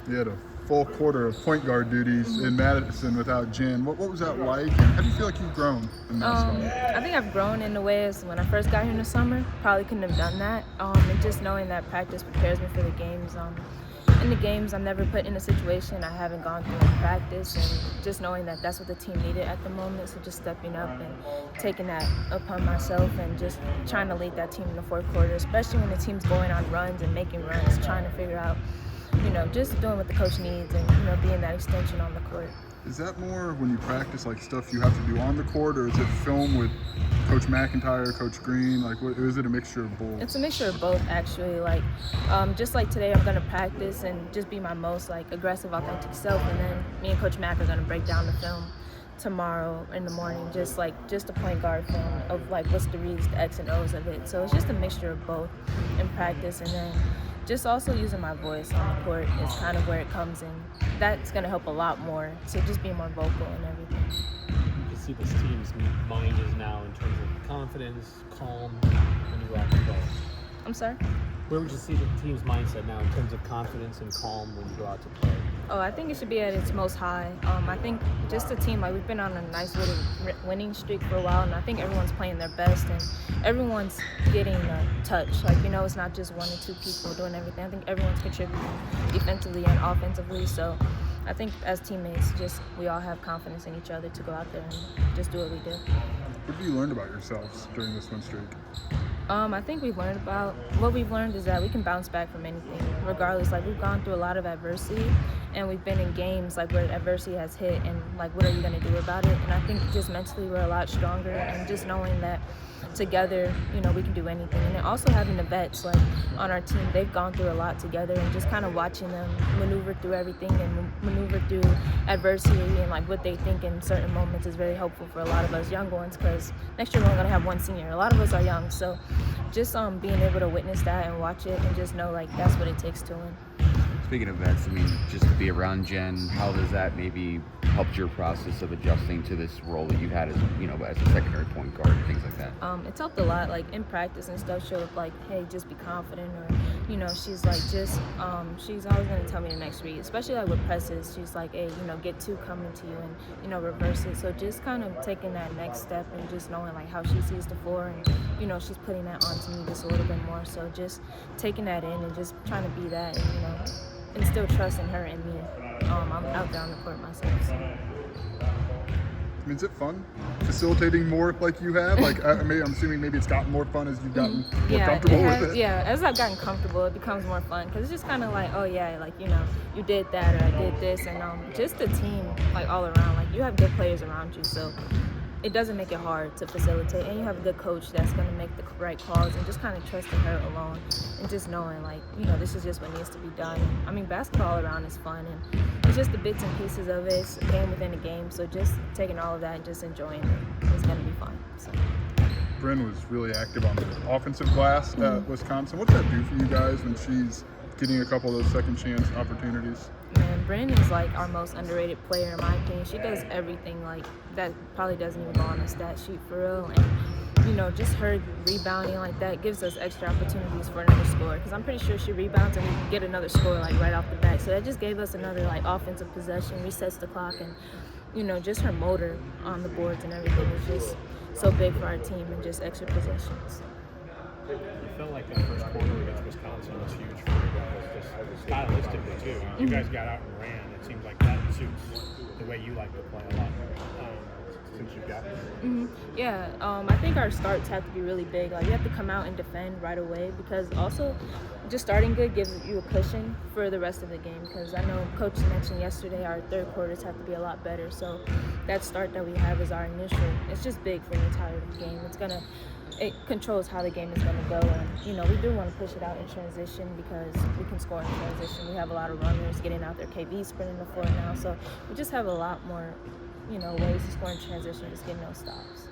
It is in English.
You had a full quarter of point guard duties in Madison without Jen. What was that like, and how do you feel like you've grown in that spot? I think I've grown in the ways when I first got here in the summer. Probably couldn't have done that. And just knowing that practice prepares me for the games. In the games, I'm never put in a situation I haven't gone through in practice, and just knowing that that's what the team needed at the moment. So just stepping up and taking that upon myself and just trying to lead that team in the fourth quarter, especially when the team's going on runs and making runs, trying to figure out, just doing what the coach needs and, being that extension on the court. Is that more when you practice, like, stuff you have to do on the court, or is it film with Coach McIntyre, Coach Green? Like, is it a mixture of both? It's a mixture of both, actually. Like, just like today, I'm going to practice and just be my most, aggressive, authentic self. And then me and Coach Mack are going to break down the film tomorrow in the morning, just a point guard film of, what's the reads, the X and O's of it. So it's just a mixture of both in practice. And then just also using my voice on the court is kind of where it comes in. That's going to help a lot more, so just being more vocal and everything. You can see this team's mind is now in terms of confidence, calm, when you go out to play. I'm sorry? Where would you see the team's mindset now in terms of confidence and calm when you go out to play? Oh, I think it should be at its most high. I think just the team, we've been on a nice little winning streak for a while, and I think everyone's playing their best, and everyone's getting a touch. It's not just one or two people doing everything. I think everyone's contributing defensively and offensively, so I think as teammates, we all have confidence in each other to go out there and just do what we do. What have you learned about yourselves during this win streak? I think what we've learned is that we can bounce back from anything, regardless. We've gone through a lot of adversity, and we've been in games where adversity has hit, and what are you going to do about it? And I think just mentally we're a lot stronger, and just knowing that together, we can do anything. And then also having the vets on our team, they've gone through a lot together, and just kind of watching them maneuver through everything and maneuver through adversity and what they think in certain moments is very helpful for a lot of us young ones, because next year we're only going to have one senior. A lot of us are young, so just being able to witness that and watch it and just know that's what it takes to win. Speaking of vets, just to be around Jen, how does that maybe help your process of adjusting to this role that you've had as a secondary point guard and things like that? It's helped a lot. In practice and stuff, she'll hey, just be confident, or she's she's always gonna tell me the next read, especially with presses. She's hey, get two coming to you and reverse it. So just kind of taking that next step and just knowing how she sees the floor, and she's putting that onto me just a little bit more. So just taking that in and just trying to be that, and instill trust in her and me. I'm out there on the court myself. So. Is it fun facilitating more like you have? I'm assuming maybe it's gotten more fun as you've gotten more comfortable with it. Yeah, as I've gotten comfortable, it becomes more fun, because it's just kind of oh yeah, you did that, or I did this, and just the team all around. You have good players around you, so it doesn't make it hard to facilitate, and you have a good coach that's going to make the right calls, and just kind of trusting her alone, and just knowing this is just what needs to be done. Basketball all around is fun, and it's just the bits and pieces of it. It's a game within a game, so just taking all of that and just enjoying it is going to be fun. So. Bryn was really active on the offensive glass at Wisconsin. What's that do for you guys when she's getting a couple of those second chance opportunities? Man, Bryn is our most underrated player in my opinion. She does everything that probably doesn't even go on the stat sheet for real, and just her rebounding that gives us extra opportunities for another score, because I'm pretty sure she rebounds and we get another score right off the bat. So that just gave us another offensive possession, resets the clock, and just her motor on the boards and everything is just so big for our team, and just extra possessions. It felt like that first quarter against Wisconsin was huge for you guys, just stylistically too. You guys got out and ran. It seems like that suits the way you like to play a lot since you've gotten here. Yeah, I think our starts have to be really big. You have to come out and defend right away, because also just starting good gives you a cushion for the rest of the game, because I know Coach mentioned yesterday our third quarters have to be a lot better. So that start that we have is our initial. It's just big for the entire game. It controls how the game is going to go, and we do want to push it out in transition, because we can score in transition. We have a lot of runners getting out there. KV sprinting the floor now, so we just have a lot more ways to score in transition, just getting those stops.